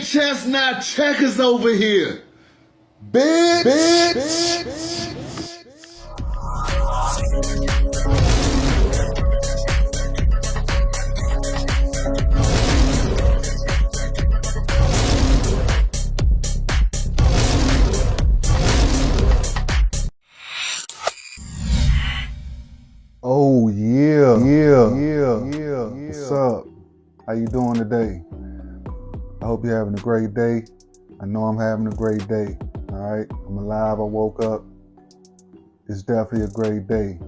big chestnut checkers over here. Bitch. Oh yeah. What's up? How you doing today? I hope you're having a great day. I know I'm having a great day. All right, I'm alive. I woke up. It's definitely a great day.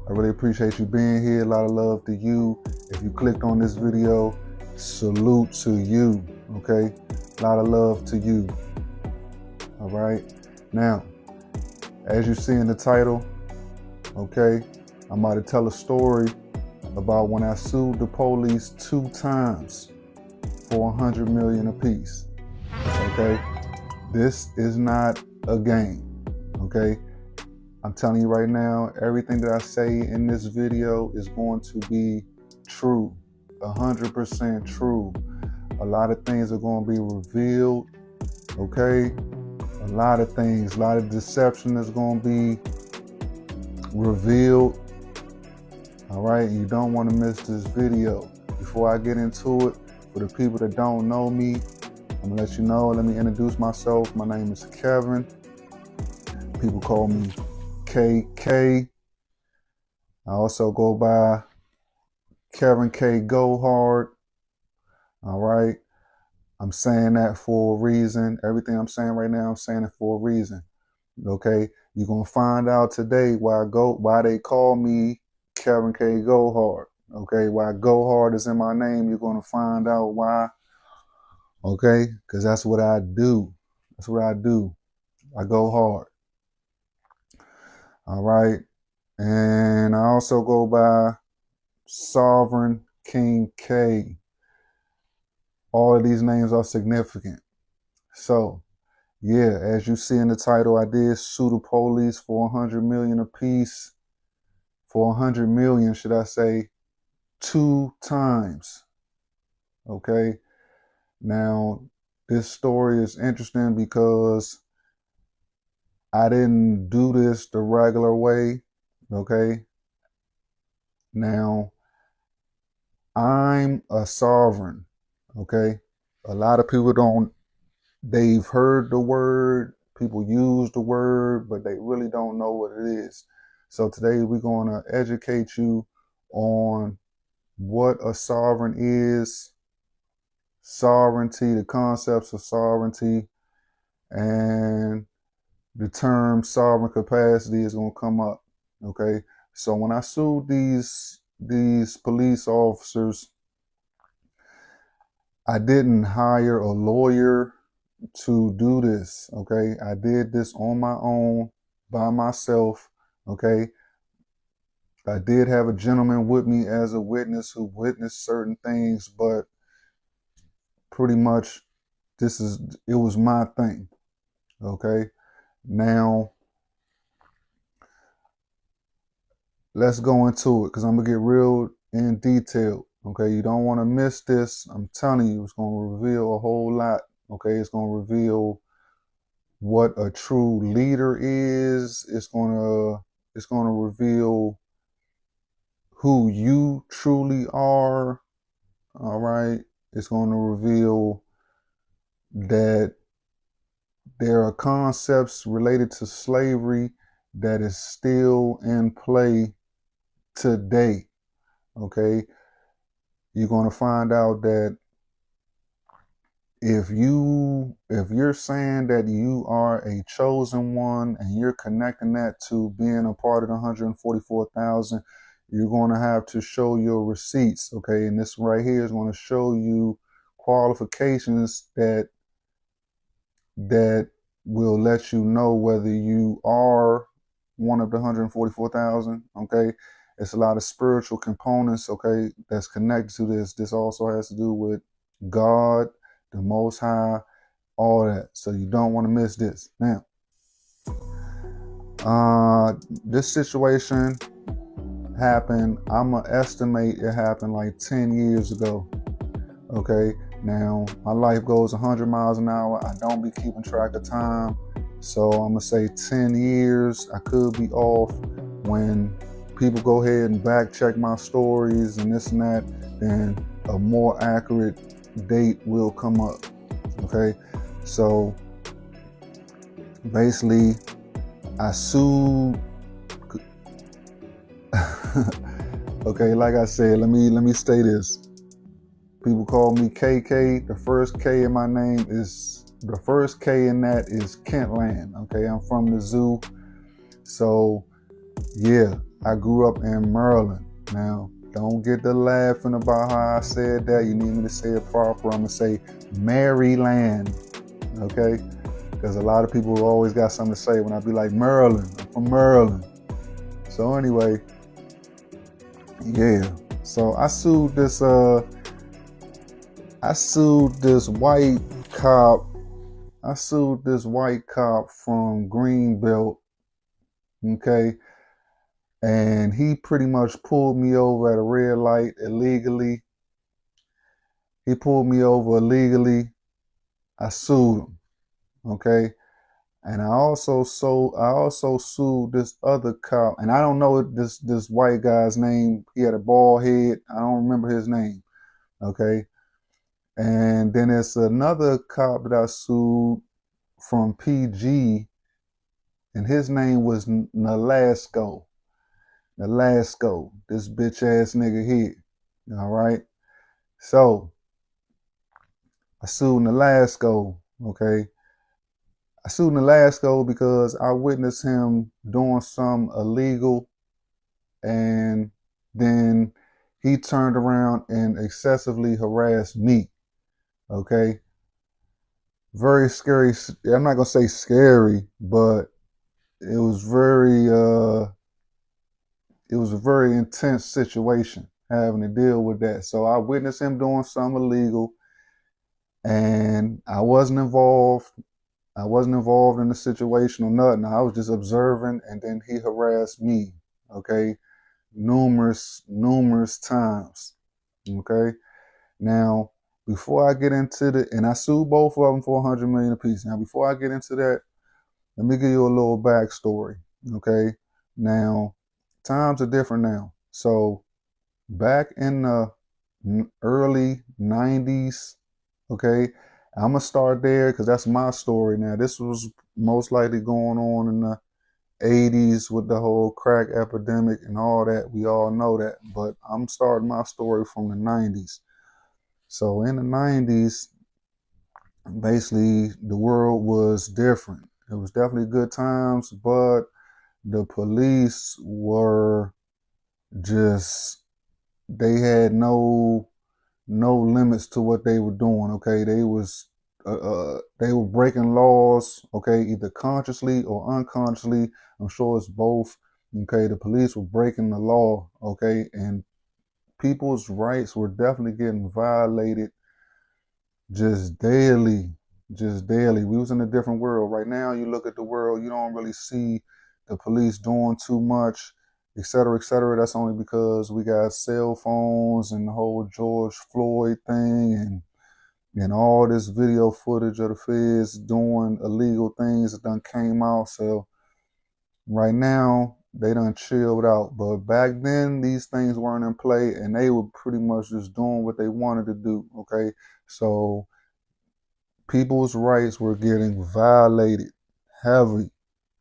I really appreciate you being here. A lot of love to you. If you clicked on this video, salute to you. Okay, a lot of love to you. All right. Now, as you see in the title, okay, I'm about to tell a story about when I sued the police 2 times for $100 million apiece. Okay, this is not a game. Okay, I'm telling you right now, everything that I say in this video is going to be true, 100% true. A lot of things are going to be revealed. Okay, a lot of things, a lot of deception is going to be revealed. All right, you don't want to miss this video. Before I get into it, for the people that don't know me, I'm gonna let you know. Let me introduce myself. My name is Kevin. People call me KK. I also go by Kevin K. Go Hard. All right, I'm saying that for a reason. Everything I'm saying right now, I'm saying it for a reason. Okay, you're gonna find out today why they call me Kevin K. Go Hard. Okay, why Go Hard is in my name, you're gonna find out why. Okay, because that's what I do. That's what I do. I go hard. All right, and I also go by Sovereign King K. All of these names are significant. So, yeah, as you see in the title, I did sue the police for $100 million apiece. For $100 million, should I say, 2 times. Okay. Now, this story is interesting because I didn't do this the regular way. Okay. Now, I'm a sovereign. Okay. A lot of people they've heard the word, people use the word, but they really don't know what it is. So today we're going to educate you on what a sovereign is, sovereignty, the concepts of sovereignty, and the term sovereign capacity is going to come up. Okay, so when I sued these police officers, I didn't hire a lawyer to do this. Okay, I did this on my own, by myself. Okay, I did have a gentleman with me as a witness who witnessed certain things, but pretty much it was my thing. Okay, now let's go into it because I'm gonna get real in detail. Okay, you don't want to miss this. I'm telling you, it's gonna reveal a whole lot. Okay, it's gonna reveal what a true leader is. It's gonna reveal who you truly are. All right, it's gonna reveal that there are concepts related to slavery that is still in play today. Okay, you're going to find out that if you're saying that you are a chosen one and you're connecting that to being a part of the 144,000, you're going to have to show your receipts. Okay, and this right here is going to show you qualifications that will let you know whether you are one of the 144,000. Okay, it's a lot of spiritual components, okay, that's connected to this. This also has to do with God, the Most High, all that. So you don't want to miss this. Now, this situation happened, I'm gonna estimate it happened like 10 years ago. Okay, Now, my life goes 100 miles an hour. I don't be keeping track of time. So I'm going to say 10 years. I could be off. When people go ahead and back check my stories and this and that, then a more accurate date will come up. Okay. So basically, I sued. Okay, like I said, let me say this. People call me KK. The first K in my name is, the first K in that is Kentland. Okay, I'm from the zoo. So yeah, I grew up in Maryland. Now, don't get to laughing about how I said that. You need me to say it proper. I'm gonna say Maryland. Okay, because a lot of people always got something to say when I be like Maryland. I'm from Maryland. So anyway, yeah. So I sued this white cop. I sued this white cop from Greenbelt. Okay. And he pretty much pulled me over at a red light illegally. He pulled me over illegally. I sued him. Okay. And I also sued this other cop, and I don't know this white guy's name. He had a bald head. I don't remember his name. Okay. And then there's another cop that I sued from PG, and his name was Nolasco. Nolasco, this bitch ass nigga here. All right. So I sued Nolasco. Okay. I sued Nolasco because I witnessed him doing some illegal, and then he turned around and excessively harassed me. Okay. Very scary. I'm not gonna say scary, but it was a very intense situation having to deal with that. So I witnessed him doing something illegal, and I wasn't involved. I wasn't involved in the situation or nothing. I was just observing, and then he harassed me. Okay, numerous times. Okay. Now, before I get into and I sued both of them for $100 million apiece. Now, before I get into that, let me give you a little backstory. Okay. Now, times are different now. So back in the early 90s, okay, I'm going to start there because that's my story now. This was most likely going on in the 80s with the whole crack epidemic and all that. We all know that. But I'm starting my story from the 90s. So in the 90s, basically the world was different. It was definitely good times, but the police were just, they had no limits to what they were doing. Okay, they were breaking laws. Okay, either consciously or unconsciously. I'm sure it's both. Okay, the police were breaking the law. Okay, and people's rights were definitely getting violated just daily. We was in a different world. Right now, you look at the world, you don't really see the police doing too much, et cetera, et cetera. That's only because we got cell phones and the whole George Floyd thing and all this video footage of the feds doing illegal things that done came out. So right now, they done chilled out. But back then, these things weren't in play, and they were pretty much just doing what they wanted to do. Okay, so people's rights were getting violated heavily.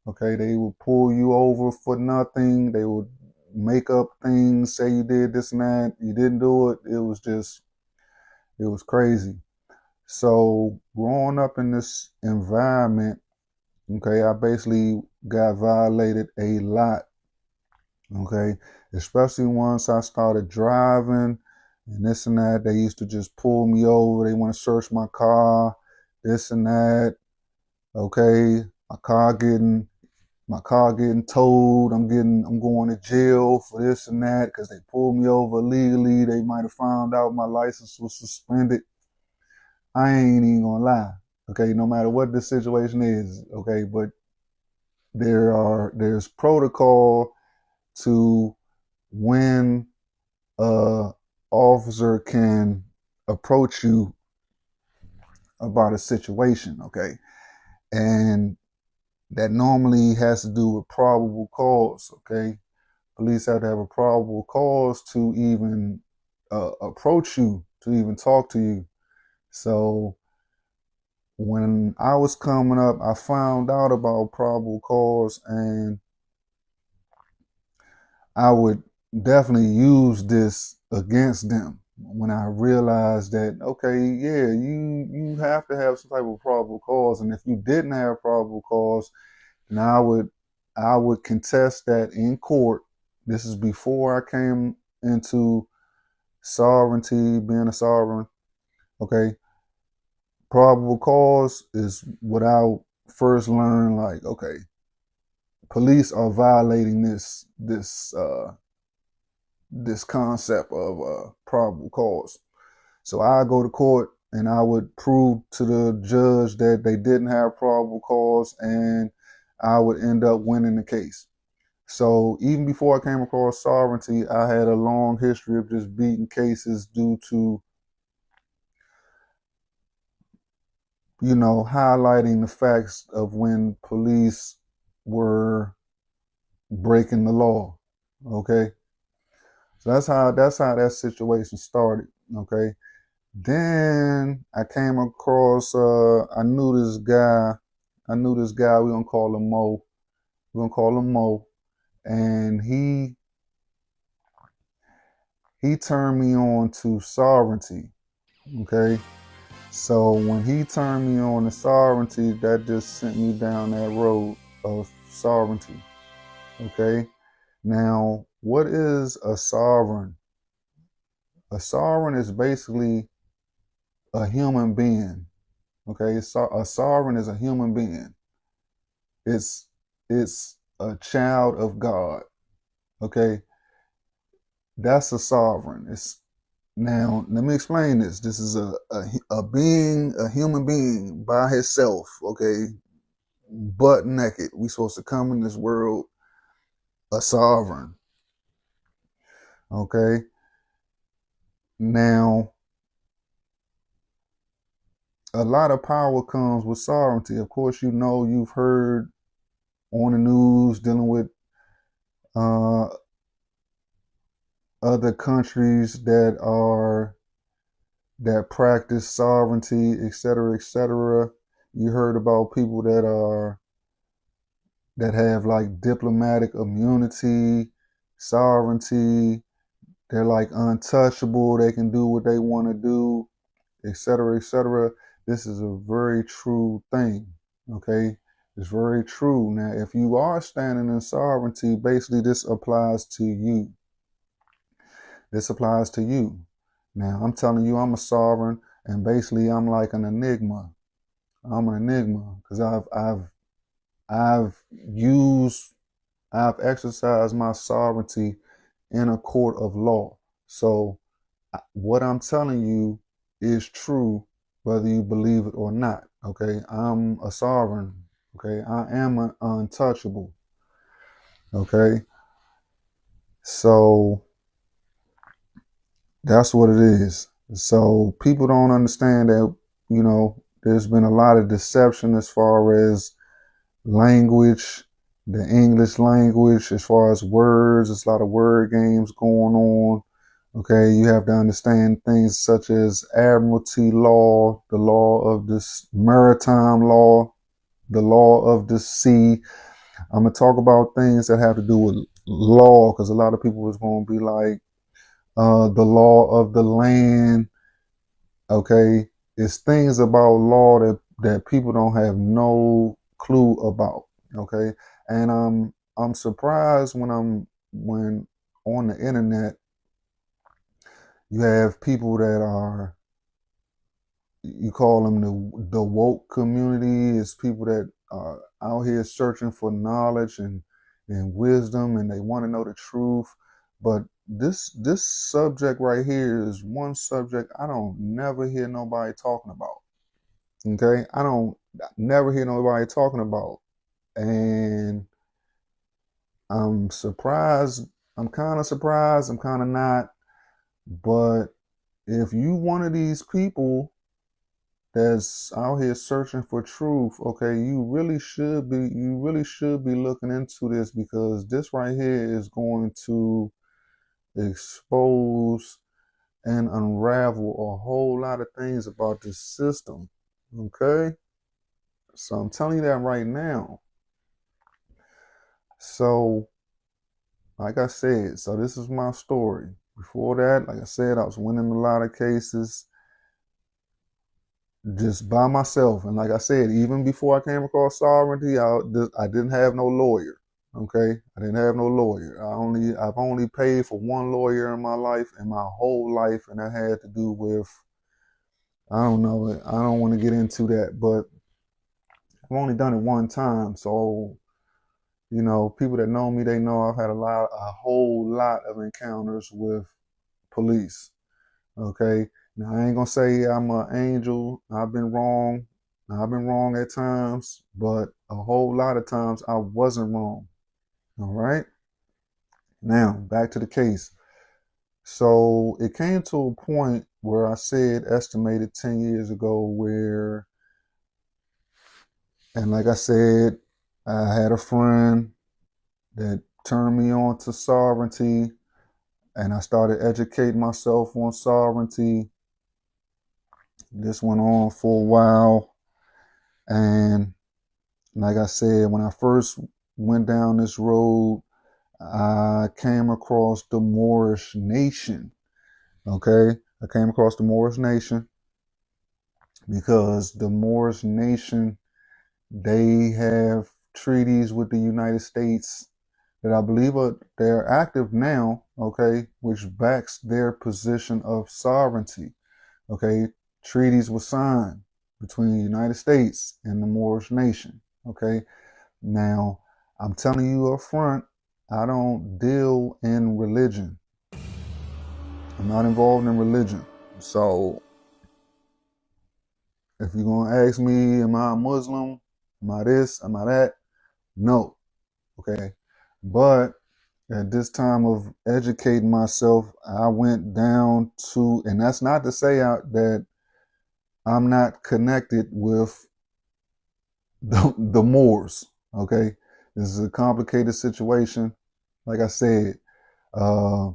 Okay, they would pull you over for nothing. They would make up things, say you did this and that. You didn't do it. It was crazy. So growing up in this environment, okay, I basically got violated a lot. Okay, especially once I started driving and this and that. They used to just pull me over. They want to search my car, this and that. Okay, my car getting towed. I'm going to jail for this and that because they pulled me over illegally. They might have found out my license was suspended. I ain't even gonna lie. Okay, no matter what the situation is. Okay, but there's protocol to when a officer can approach you about a situation, okay? And that normally has to do with probable cause, okay? Police have to have a probable cause to even approach you, to even talk to you. So when I was coming up, I found out about probable cause, and I would definitely use this against them when I realized that, okay, yeah, you have to have some type of probable cause, and if you didn't have probable cause, then I would contest that in court. This is before I came into sovereignty, being a sovereign. Okay, probable cause is what I first learned. Like, okay, police are violating this concept of probable cause. So I go to court and I would prove to the judge that they didn't have probable cause, and I would end up winning the case. So even before I came across sovereignty, I had a long history of just beating cases due to, highlighting the facts of when police were breaking the law. Okay. So that's how that situation started. Okay. Then I came across I knew this guy, we're gonna call him Mo. And he turned me on to sovereignty. Okay. So when he turned me on to sovereignty, that just sent me down that road of sovereignty. Okay. Now, what is a sovereign? A sovereign is basically a human being. Okay. So a sovereign is a human being. It's a child of God. Okay. That's a sovereign. Now, let me explain this. This is a being, a human being by himself, okay, butt naked. We supposed to come in this world a sovereign, okay? Now, a lot of power comes with sovereignty. Of course, you've heard on the news dealing with uh, other countries that practice sovereignty, et cetera, et cetera. You heard about people that have like diplomatic immunity, sovereignty. They're like untouchable. They can do what they want to do, et cetera, et cetera. This is a very true thing. Okay. It's very true. Now, if you are standing in sovereignty, basically this applies to you. This applies to you. Now, I'm telling you, I'm a sovereign, and basically I'm like an enigma. I'm an enigma because I've used I've exercised my sovereignty in a court of law. So what I'm telling you is true, whether you believe it or not. Okay, I'm a sovereign. Okay, I am untouchable. Okay, so that's what it is. So people don't understand that, there's been a lot of deception as far as language, the English language, as far as words. There's a lot of word games going on. Okay, you have to understand things such as admiralty law, the law of this maritime law, the law of the sea. I'm gonna talk about things that have to do with law, because a lot of people is going to be like, the law of the land. Okay, it's things about law that people don't have no clue about. Okay, and I'm surprised when on the internet you have people that are, you call them the woke community. Is people that are out here searching for knowledge and wisdom, and they want to know the truth. But this subject right here is one subject I don't never hear nobody talking about. Okay, I don't never hear nobody talking about, and I'm surprised. I'm kind of surprised. I'm kind of not. But if you one of these people that's out here searching for truth, okay, you really should be looking into this, because this right here is going to expose and unravel a whole lot of things about this system. Okay? So I'm telling you that right now. So, like I said, so this is my story. Before that, like I said, I was winning a lot of cases just by myself. And like I said, even before I came across sovereignty, I didn't have no lawyer. Okay, I didn't have no lawyer. I've only paid for one lawyer in my life, in my whole life, and that had to do with, I don't know, I don't want to get into that, but I've only done it one time. So, you know, people that know me, they know I've had a whole lot of encounters with police. Okay. Now I ain't gonna say I'm an angel. I've been wrong. I've been wrong at times, but a whole lot of times I wasn't wrong. All right. Now back to the case. So it came to a point where I said, estimated 10 years ago, where, and like I said, I had a friend that turned me on to sovereignty, and I started educating myself on sovereignty. This went on for a while, and like I said, when I first went down this road, I came across the Moorish nation. Okay, I came across the Moorish nation because the Moorish nation, they have treaties with the United States that I believe they're active now, okay, which backs their position of sovereignty. Okay, treaties were signed between the United States and the Moorish nation. Okay, now I'm telling you up front, I don't deal in religion. I'm not involved in religion. So if you're gonna ask me, am I a Muslim? Am I this? Am I that? No. Okay. But at this time of educating myself, I went down to, and that's not to say that I'm not connected with the Moors. Okay. This is a complicated situation. Like I said, uh,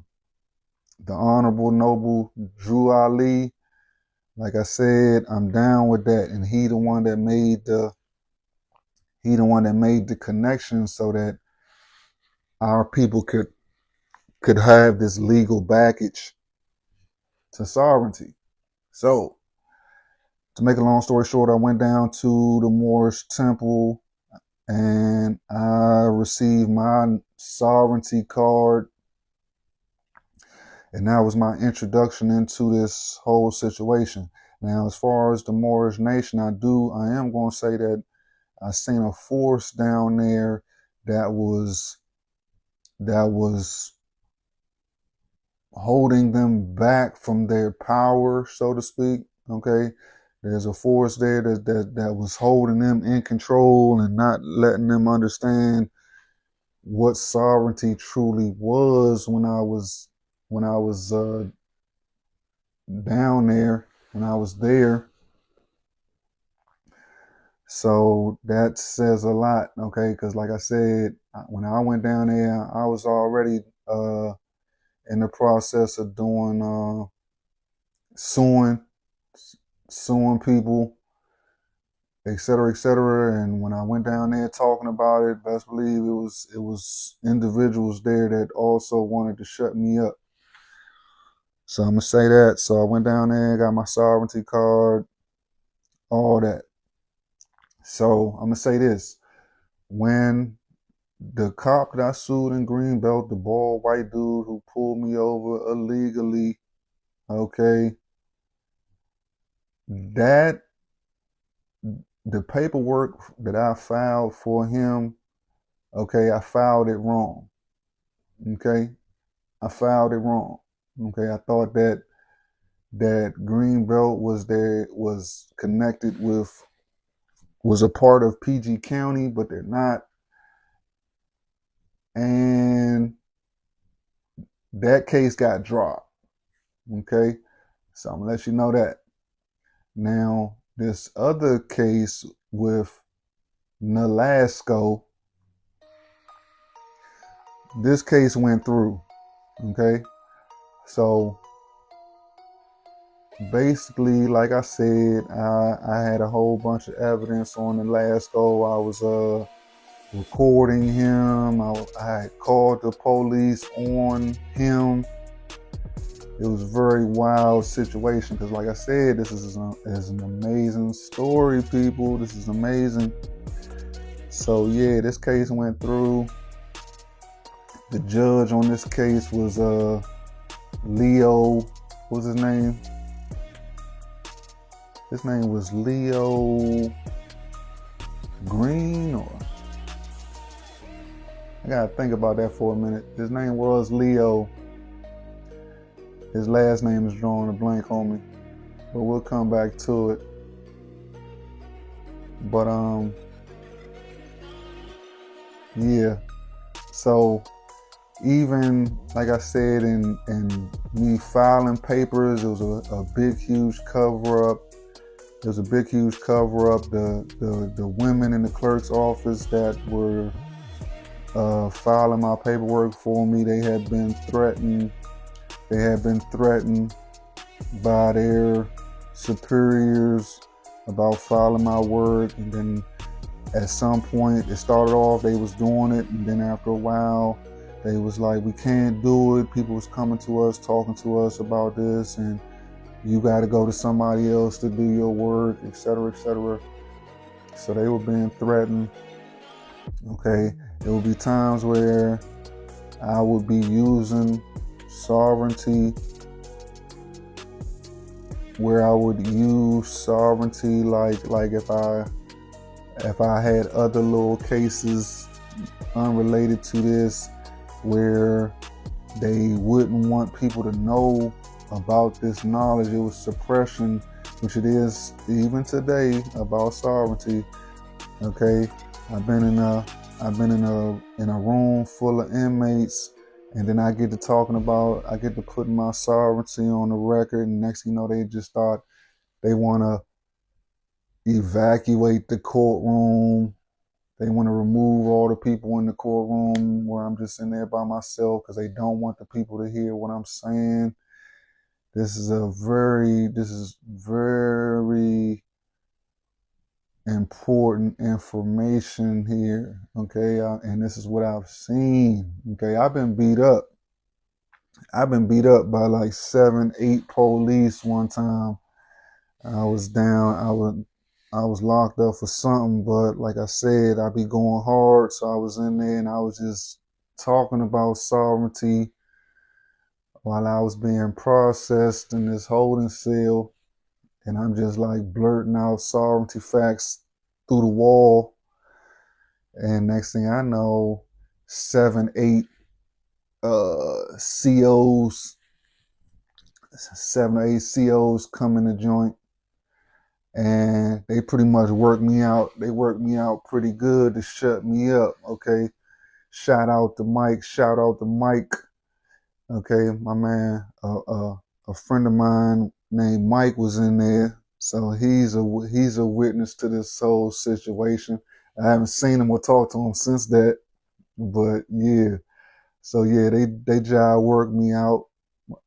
the Honorable Noble Drew Ali, like I said, I'm down with that. And he the one that made the connection so that our people could have this legal baggage to sovereignty. So, to make a long story short, I went down to the Moorish temple and I received my sovereignty card. And that was my introduction into this whole situation. Now, as far as the Moorish nation, I am going to say that I seen a force down there that was holding them back from their power, so to speak. Okay, there's a force there that was holding them in control and not letting them understand what sovereignty truly was when I was down there, when I was there. So that says a lot, okay? Because like I said, when I went down there, I was already in the process of doing suing people, et cetera, et cetera. And when I went down there talking about it, best believe it was individuals there that also wanted to shut me up. So I'm gonna say that. So I went down there, got my sovereignty card, all that. So I'm gonna say this: when the cop that I sued in Greenbelt, the bald white dude who pulled me over illegally, okay, that the paperwork that I filed for him, okay, I filed it wrong. Okay, I filed it wrong. Okay, I thought that Greenbelt was connected with, was a part of PG County, but they're not. And that case got dropped. Okay, so I'm gonna let you know that. Now, this other case with Nolasco, this case went through. Okay, so basically, like I said, I had a whole bunch of evidence on Nolasco. I was recording him. I had called the police on him. It was a very wild situation because, like I said, this is an amazing story, people. This is amazing. So yeah, this case went through. The judge on this case was Leo. What was his name? His name was Leo Green, or I gotta think about that for a minute. His name was Leo. His last name is drawing a blank on me, but we'll come back to it. But yeah. So even like I said, in me filing papers, it was a big, huge cover up. There was a big, huge cover up. The women in the clerk's office that were filing my paperwork for me, they had been threatened. They had been threatened by their superiors about filing my work, and then at some point it started off they was doing it, and then after a while they was like, we can't do it. People was coming to us, talking to us about this, and you got to go to somebody else to do your work, etc., etc. So they were being threatened. Okay, there would be times where I would be using sovereignty, like if I had other little cases unrelated to this where they wouldn't want people to know about this knowledge. It was suppression, which it is even today about sovereignty. Okay, I've been in a room full of inmates, and then I get to putting my sovereignty on the record, and next thing you know, they just thought they want to evacuate the courtroom. They want to remove all the people in the courtroom where I'm just in there by myself because they don't want the people to hear what I'm saying. This is very important information here, okay? And this is what I've seen, okay? I've been beat up by like 7-8 police one time. I was locked up for something, but like I said, I be going hard, so I was in there and I was just talking about sovereignty while I was being processed in this holding cell, and I'm just like blurting out sovereignty facts through the wall, and next thing I know, 7-8 COs, 7 or 8 COs come in the joint, and they pretty much worked me out. They worked me out pretty good to shut me up, okay? Shout out to Mike. Okay, my man, a friend of mine named Mike was in there, so he's a witness to this whole situation. I haven't seen him or talked to him since that, but yeah. So yeah, they job worked me out.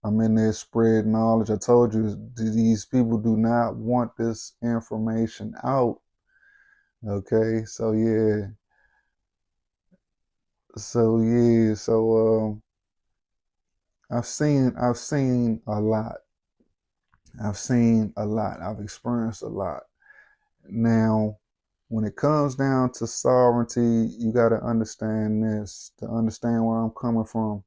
I'm in there spreading knowledge. I told you these people do not want this information out. Okay, so yeah, so I've seen a lot. I've experienced a lot. Now, when it comes down to sovereignty, you got to understand this, to understand where I'm coming from.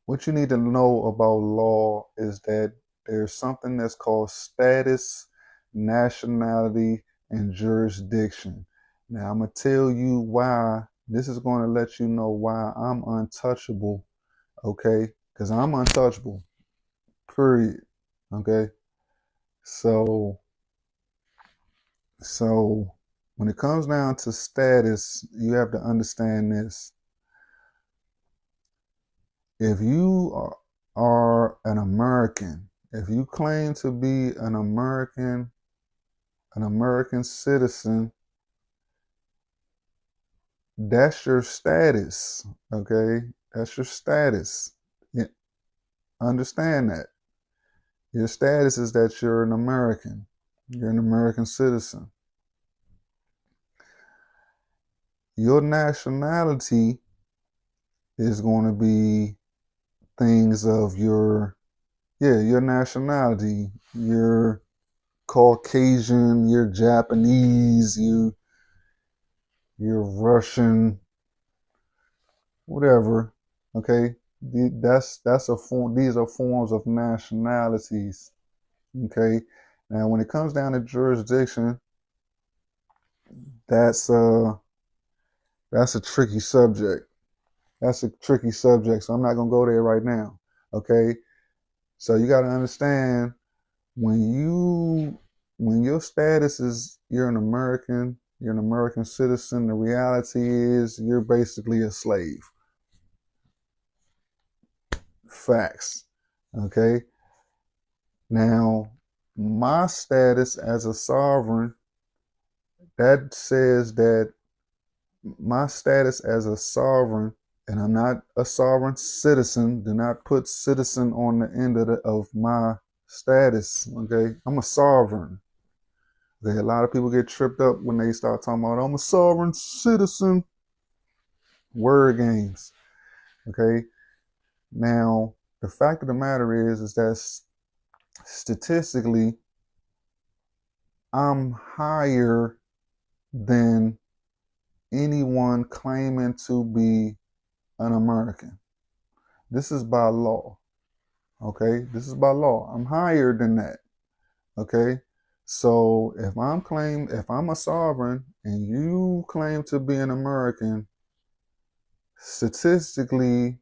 What you need to know about law is that there's something that's called status, nationality, and jurisdiction. Now, I'm going to tell you why. This is going to let you know why I'm untouchable, okay? Because I'm untouchable, period, okay? So when it comes down to status, you have to understand this. If you are an American, if you claim to be an American citizen, that's your status. Okay, that's your status. Yeah, understand that. Your status is that you're an American. You're an American citizen. Your nationality is going to be things of your nationality. You're Caucasian, you're Japanese, you're Russian, whatever. Okay, that's a form. These are forms of nationalities. Okay, now when it comes down to jurisdiction, that's a tricky subject. That's a tricky subject, so I'm not gonna go there right now. Okay, so you got to understand when your status is you're an American citizen. The reality is you're basically a slave. Facts. Okay. Now, my status as a sovereign, that says that my status as a sovereign, and I'm not a sovereign citizen. Do not put citizen on the end of my status. Okay. I'm a sovereign. Okay. A lot of people get tripped up when they start talking about I'm a sovereign citizen. Word games. Okay. Now, the fact of the matter is that statistically, I'm higher than anyone claiming to be an American. This is by law. Okay, this is by law. I'm higher than that. Okay, so if I'm a sovereign and you claim to be an American, statistically,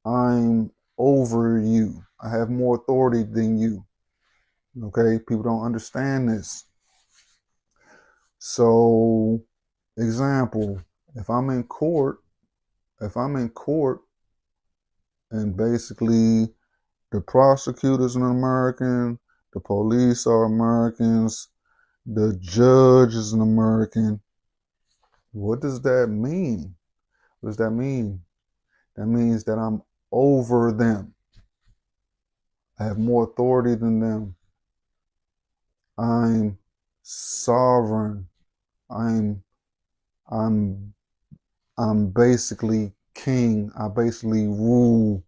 I'm over you. I have more authority than you. Okay, people don't understand this. So, example, if I'm in court and basically the prosecutor's an American, the police are Americans, the judge is an American, what does that mean? What does that mean? That means that I'm over them. I have more authority than them. I'm sovereign. I'm basically king. I basically rule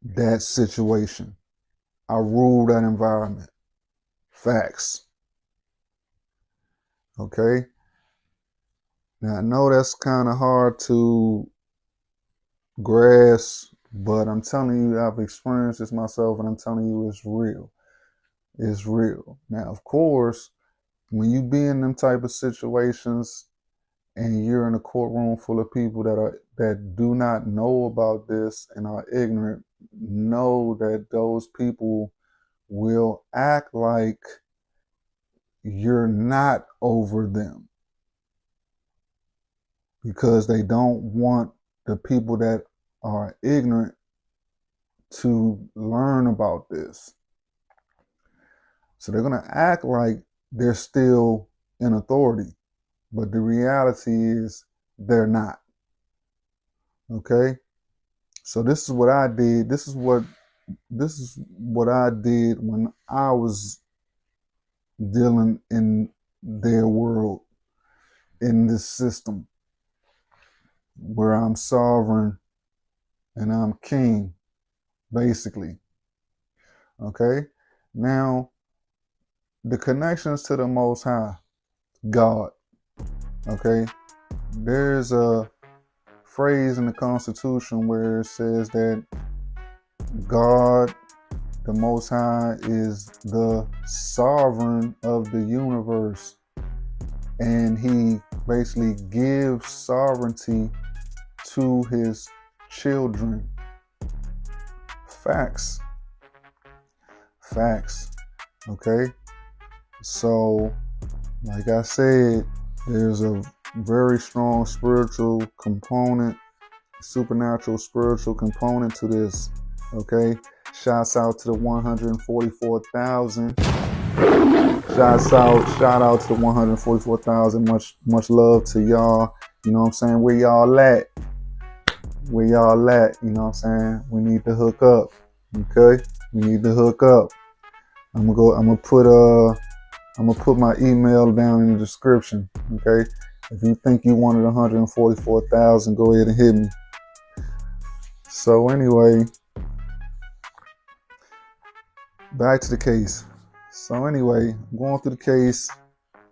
that situation. I rule that environment. Facts. Okay. Now I know that's kind of hard to grasp, but I'm telling you, I've experienced this myself, and I'm telling you, it's real. It's real. Now, of course, when you be in them type of situations and you're in a courtroom full of people that do not know about this and are ignorant, know that those people will act like you're not over them because they don't want the people that are ignorant to learn about this. So they're going to act like they're still in authority, but the reality is they're not. Okay? So this is what I did. This is what I did when I was dealing in their world, in this system where I'm sovereign and I'm king, basically. Okay? Now, the connections to the Most High, God. Okay? There's a phrase in the Constitution where it says that God, the Most High, is the sovereign of the universe, and he basically gives sovereignty to his children. Facts. Okay? So, like I said, there's a very strong spiritual component supernatural spiritual component to this. Okay. Shouts out to the 144,000. Shout out to the 144,000. Much love to y'all. You know what I'm saying? Where y'all at? Where y'all at? You know what I'm saying? We need to hook up. Okay? We need to hook up. I'm gonna put my email down in the description. Okay? If you think you wanted 144,000, go ahead and hit me. So anyway, back to the case. So anyway, I'm going through the case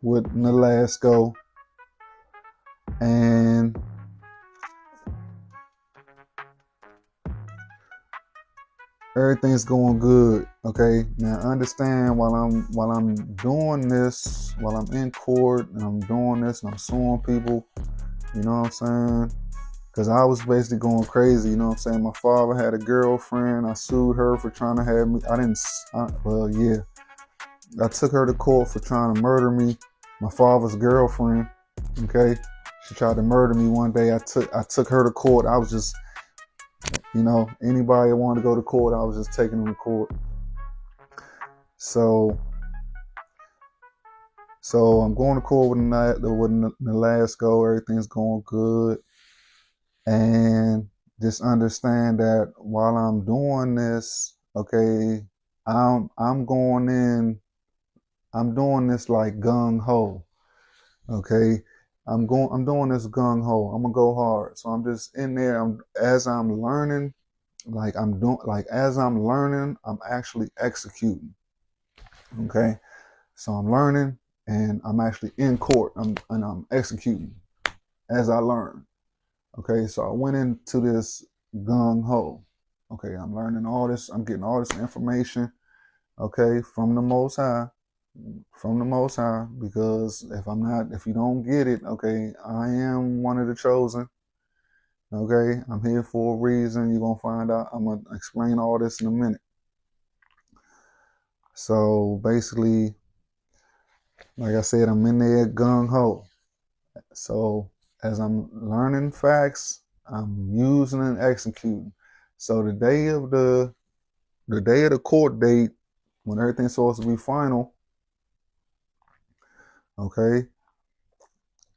with Nolasco, and everything's going good. Okay, now understand, while I'm doing this, while I'm in court and I'm doing this and I'm suing people, you know what I'm saying? Because I was basically going crazy, you know what I'm saying? My father had a girlfriend. I sued her for trying to have me. I took her to court for trying to murder me. My father's girlfriend, okay? She tried to murder me one day. I took her to court. I was just, anybody that wanted to go to court, I was just taking them to court. So I'm going to court with Nolasco. Everything's going good. And just understand that while I'm doing this, okay, I'm doing this like gung ho. Okay. I'm doing this gung ho. I'm gonna go hard. So I'm just in there. As I'm learning, I'm actually executing. Okay. So I'm learning and I'm actually in court. I'm executing as I learn. Okay, so I went into this gung ho. Okay, I'm learning all this. I'm getting all this information. Okay, from the Most High, because if you don't get it, okay, I am one of the chosen. Okay, I'm here for a reason. You're gonna find out. I'm gonna explain all this in a minute. So basically, like I said, I'm in there gung ho. So as I'm learning facts, I'm using and executing. So the day of the court date, when everything's supposed to be final, okay,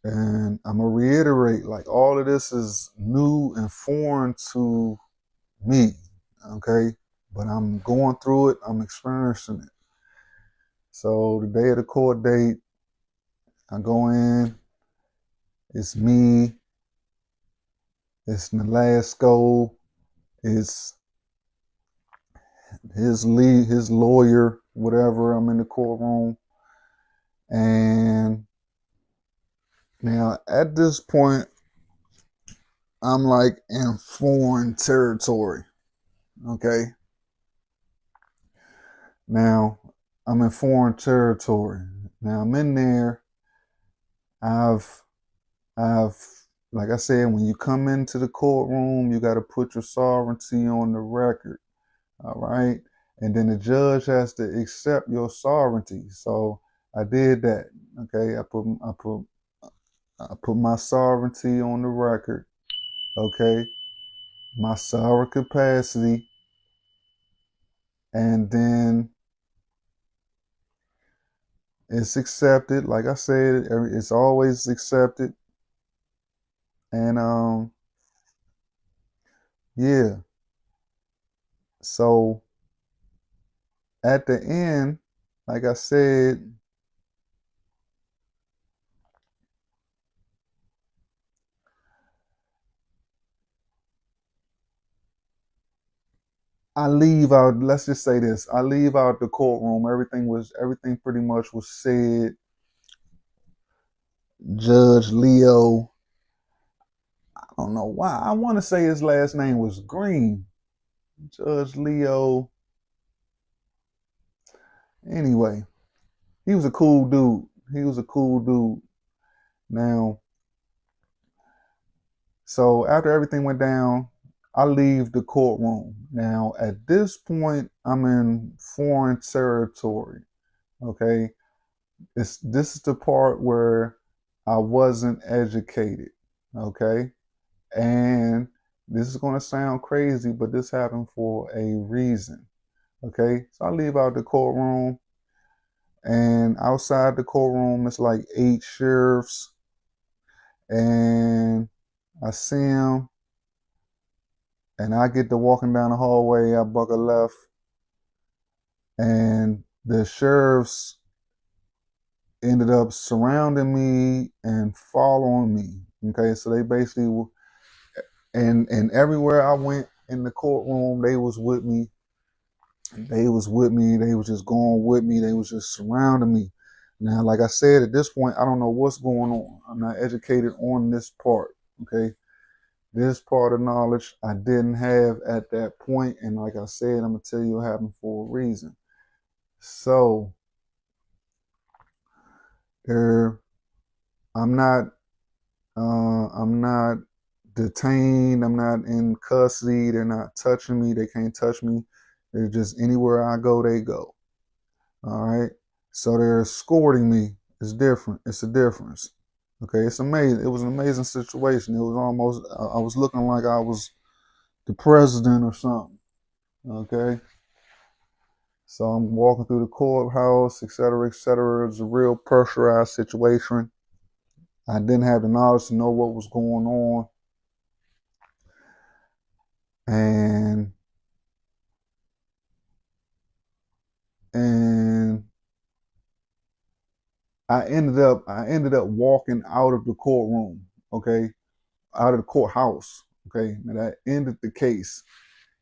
and I'm gonna reiterate, like, all of this is new and foreign to me, okay, but I'm going through it, I'm experiencing it. So the day of the court date, I go in, it's me, it's Nolasco, it's his lawyer, whatever. I'm in the courtroom. And now at this point, I'm like in foreign territory. Okay. Now I'm in foreign territory. Now I'm in there. I've like I said, when you come into the courtroom, you got to put your sovereignty on the record. All right. And then the judge has to accept your sovereignty. So I did that. Okay. I put my sovereignty on the record. Okay. My sovereign capacity. And then it's accepted. Like I said, it's always accepted. And yeah. So at the end, like I said, I leave out, let's just say this. I leave out the courtroom. Everything pretty much was said. Judge Leo, I don't know why. I want to say his last name was Green. Judge Leo. Anyway, he was a cool dude. Now, so after everything went down, I leave the courtroom. Now, at this point, I'm in foreign territory. Okay. This is the part where I wasn't educated. Okay. And This is going to sound crazy, but this happened for a reason. Okay, so I leave out the courtroom, and outside the courtroom, it's like 8 sheriffs, and I see them, and I get to walking down the hallway. I buck a left, and the sheriffs ended up surrounding me and following me. Okay, so they basically, and everywhere I went in the courtroom, they was with me. They was with me. They was just going with me. They was just surrounding me. Now, like I said, at this point, I don't know what's going on. I'm not educated on this part. Okay, this part of knowledge I didn't have at that point, and like I said, I'm gonna tell you what happened for a reason. So there, I'm not I'm not detained. I'm not in custody. They're not touching me. They can't touch me. They're just anywhere I go, they go. All right. So they're escorting me. It's different. It's a difference. Okay. It's amazing. It was an amazing situation. It was almost, I was looking like I was the president or something. Okay. So I'm walking through the courthouse, et cetera, et cetera. It's a real pressurized situation. I didn't have the knowledge to know what was going on. And I ended up walking out of the courtroom, okay, out of the courthouse, okay. Now that ended the case.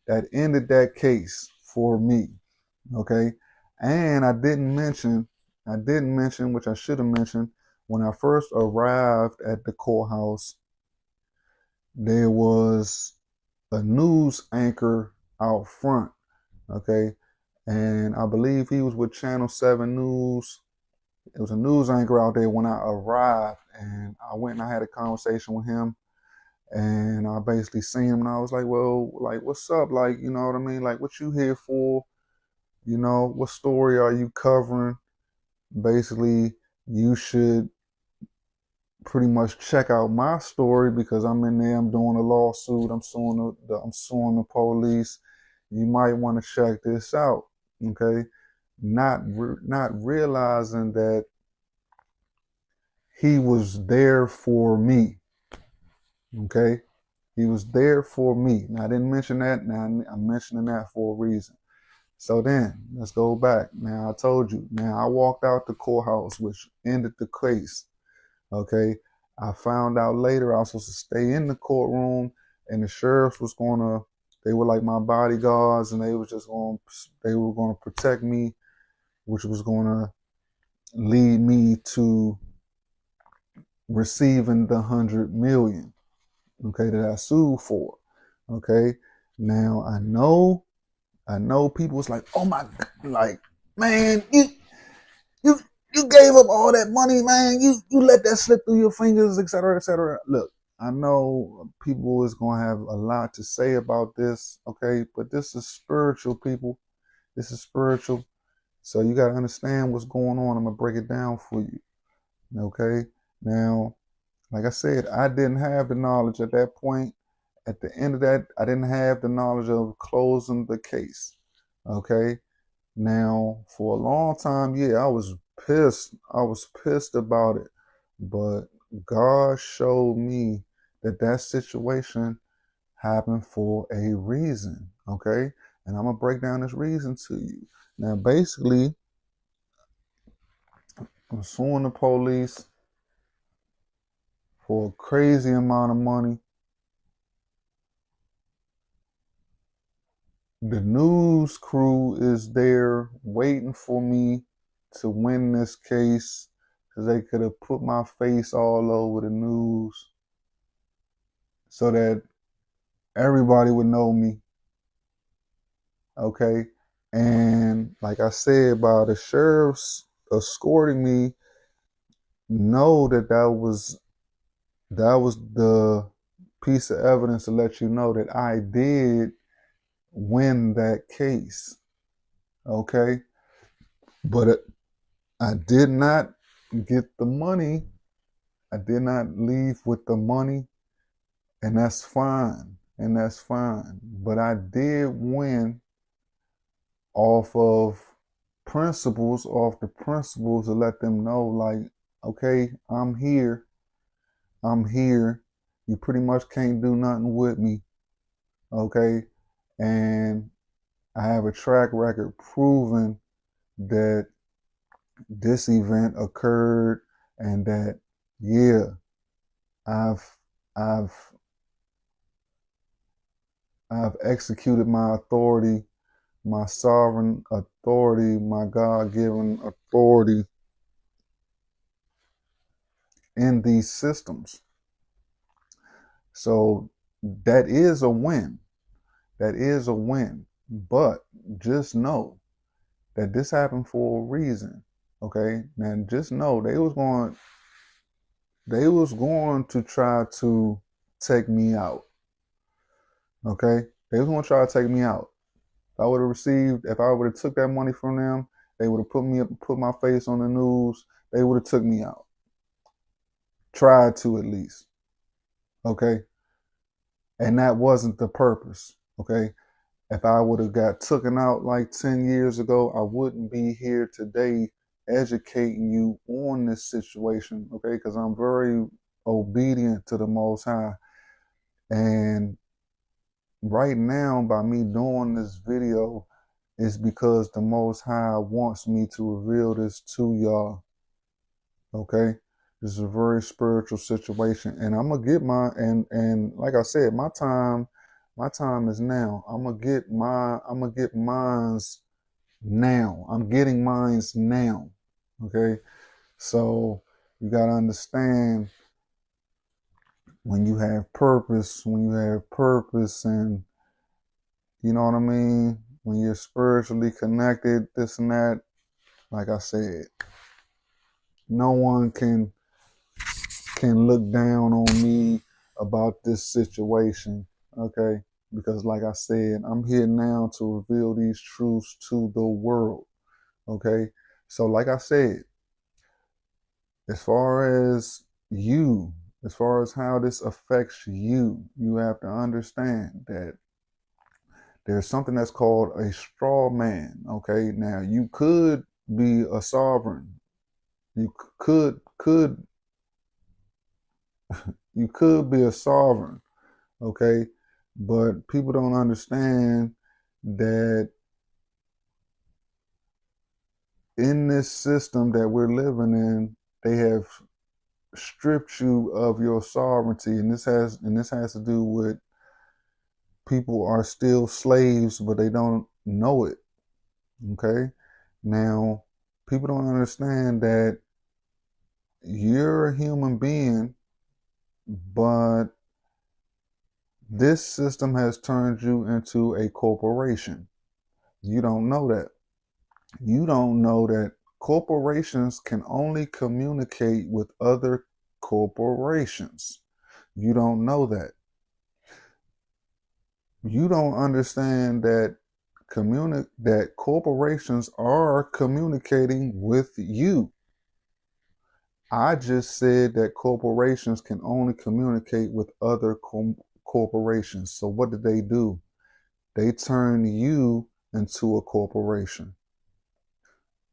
That ended that case for me, okay. And I didn't mention, which I should have mentioned, when I first arrived at the courthouse, there was a news anchor out front, okay, and I believe he was with Channel 7 News. It was a news anchor out there when I arrived, and I went and I had a conversation with him, and I basically seen him, and I was like, well, like, what's up? Like, you know what I mean? Like, what you here for? You know, what story are you covering? Basically, you should pretty much check out my story because I'm in there, I'm doing a lawsuit, I'm suing the police. You might want to check this out, okay? Not realizing that he was there for me. Okay? He was there for me. Now I didn't mention that. Now I'm mentioning that for a reason. So then let's go back. Now I told you. Now I walked out the courthouse, which ended the case. Okay. I found out later I was supposed to stay in the courtroom, and the sheriffs was gonna. They were like my bodyguards, and they were gonna protect me, which was gonna lead me to receiving the 100 million, okay, that I sued for. Okay. Now I know people was like, oh my, like, man, you you gave up all that money, man. You let that slip through your fingers, et cetera, et cetera. Look, I know people is gonna have a lot to say about this, okay, but this is spiritual, people. This is spiritual. So you gotta understand what's going on. I'm gonna break it down for you. Okay. Now, like I said, I didn't have the knowledge at that point. At the end of that, I didn't have the knowledge of closing the case. Okay. Now, for a long time, yeah, I was pissed. I was pissed about it. But God showed me that that situation happened for a reason. Okay. And I'm going to break down this reason to you. Now, basically, I'm suing the police for a crazy amount of money. The news crew is there waiting for me to win this case because they could have put my face all over the news so that everybody would know me. Okay. And like I said, by the sheriffs escorting me, know that that was the piece of evidence to let you know that I did win that case. Okay. But I did not get the money. I did not leave with the money, and that's fine. and that's fine. But I did win off of off the principles to let them know, like, okay, I'm here. I'm here. You pretty much can't do nothing with me. Okay. And I have a track record proving that this event occurred and that, yeah, I've I've I've executed my authority, my sovereign authority, my God-given authority in these systems. So that is a win. That is a win. But just know that this happened for a reason. Okay? Now just know they was going to try to take me out. Okay? They was going to try to take me out. If I would have took that money from them, they would have put my face on the news. They would have took me out. Tried to, at least. Okay? And that wasn't the purpose. Okay? If I would have got taken out like 10 years ago, I wouldn't be here today educating you on this situation. Okay? Because I'm very obedient to the Most High. And right now, by me doing this video, is because the Most High wants me to reveal this to y'all. Okay? This is a very spiritual situation. And I'm gonna get and like I said, my time is now. I'm gonna get mine's now. I'm getting mine's now. Okay? So you gotta understand, when you have purpose, and you know what I mean, when you're spiritually connected, this and that, like I said, no one can look down on me about this situation, okay? Because like I said, I'm here now to reveal these truths to the world, okay? So like I said, as far as how this affects you, you have to understand that there's something that's called a straw man, okay? Now, you could be a sovereign. You could be a sovereign, okay? But people don't understand that in this system that we're living in, they have stripped you of your sovereignty, and this has to do with people are still slaves, but they don't know it. Okay? Now, people don't understand that you're a human being, but this system has turned you into a corporation. You don't know that. You don't know that corporations can only communicate with other corporations. You don't know that. You don't understand that corporations are communicating with you. I just said that corporations can only communicate with other corporations. So what did they do? They turned you into a corporation.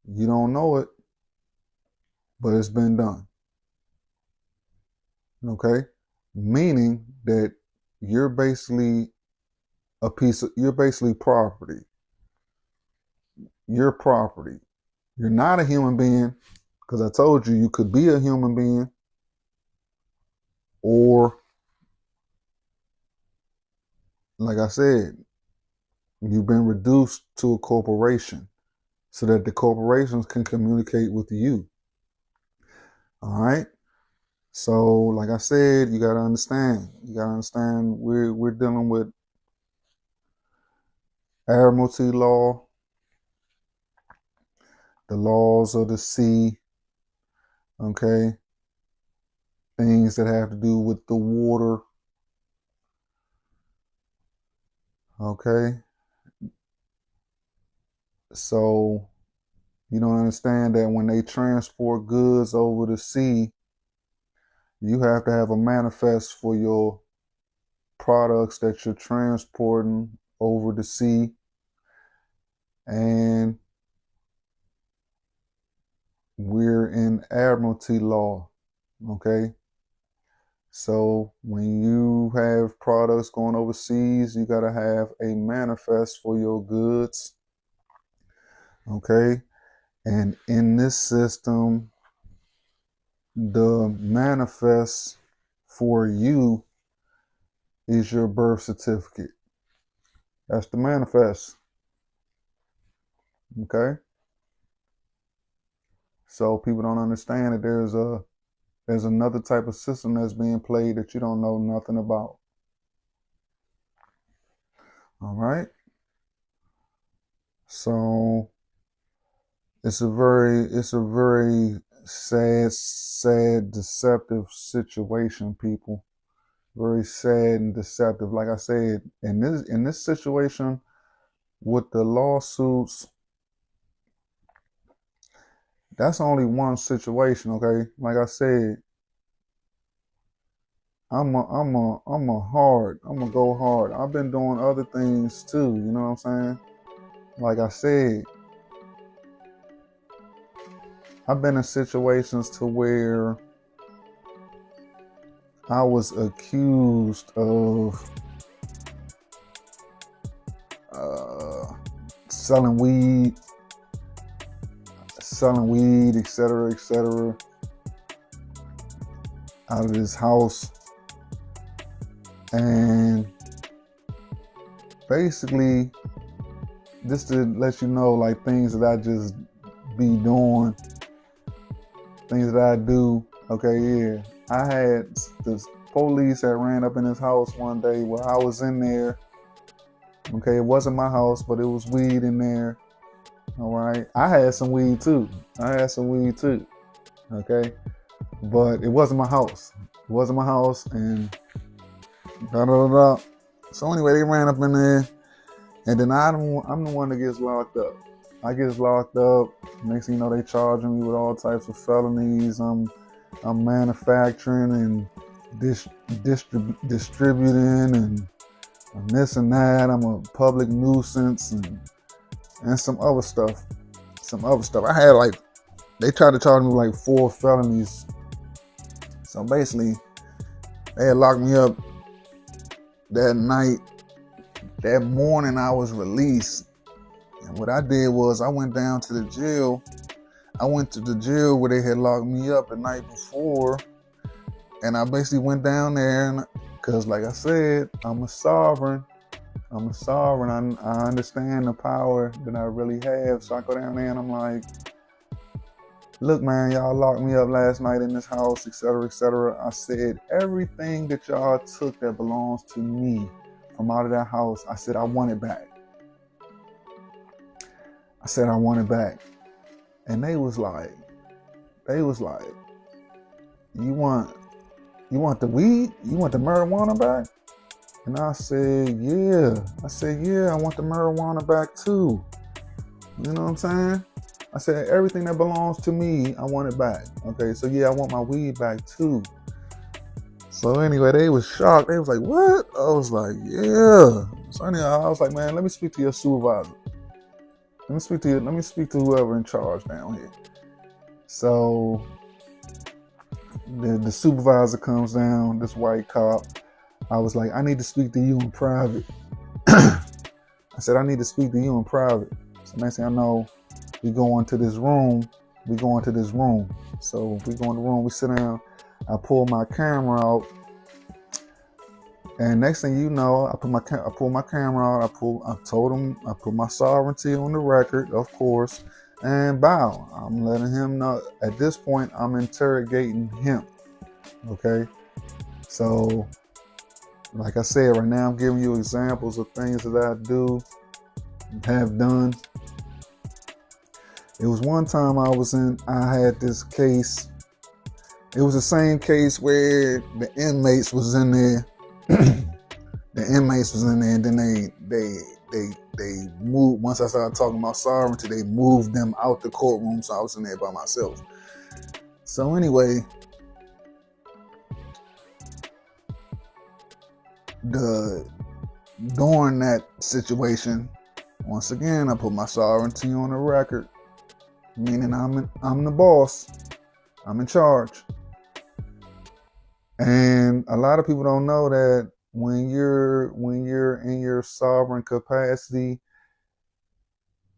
You don't know it, but it's been done. Okay? Meaning that you're basically you're basically property. You're property. You're not a human being, because I told you could be a human being, or like I said, you've been reduced to a corporation so that the corporations can communicate with you. All right? So, like I said, you got to understand. We're dealing with admiralty law, the laws of the sea, okay? Things that have to do with the water, okay? So, you don't understand that when they transport goods over the sea, you have to have a manifest for your products that you're transporting over the sea, and we're in admiralty law, okay? So when you have products going overseas, you got to have a manifest for your goods, okay? And in this system, the manifest for you is your birth certificate. That's the manifest, okay? So people don't understand that there's another type of system that's being played that you don't know nothing about. All right. So it's a very sad, deceptive situation, people. Very sad and deceptive. Like I said, in this situation with the lawsuits, that's only one situation, okay? Like I said, I'm gonna go hard. I've been doing other things too, you know what I'm saying? Like I said, I've been in situations to where I was accused of selling weed, etc., out of this house. And basically, just to let you know, like, things that I just be doing, things that I do. Okay, yeah. I had the police that ran up in his house one day where I was in there. Okay, it wasn't my house, but it was weed in there. All right. I had some weed too. Okay. But it wasn't my house. And da-da-da-da. So anyway, they ran up in there, and then I'm the one that gets locked up. I get locked up. Next thing you know, they charging me with all types of felonies. I'm manufacturing and distributing and this and that. I'm a public nuisance and some other stuff. I had they tried to charge me with 4 felonies. So basically, they had locked me up that night. That morning, I was released. And what I did was I went down to the jail. I went to the jail where they had locked me up the night before. And I basically went down there because, like I said, I'm a sovereign. I understand the power that I really have. So I go down there and I'm like, look, man, y'all locked me up last night in this house, etc., etc. I said, everything that y'all took that belongs to me from out of that house, I said, I want it back. And they was like, you want the weed? You want the marijuana back? And I said, yeah. I want the marijuana back too. You know what I'm saying? I said, everything that belongs to me, I want it back. Okay, so yeah, I want my weed back too. So anyway, they was shocked. They was like, what? I was like, yeah. So anyway, I was like, man, let me speak to your supervisor. Let me speak to whoever in charge down here. So the supervisor comes down, this white cop. I was like, I need to speak to you in private. I said, I need to speak to you in private. So next thing I know, we go into this room. So we go in the room, we sit down. I pull my camera out. And next thing you know, I pull my camera out. I told him, I put my sovereignty on the record, of course, and bow. I'm letting him know. At this point, I'm interrogating him. Okay. So, like I said, right now I'm giving you examples of things that I do, have done. It was one time I had this case. It was the same case where the inmates was in there. And then they moved. Once I started talking about sovereignty, they moved them out the courtroom, so I was in there by myself. So anyway, During that situation, once again, I put my sovereignty on the record, meaning I'm the boss. I'm in charge. And a lot of people don't know that when you're in your sovereign capacity,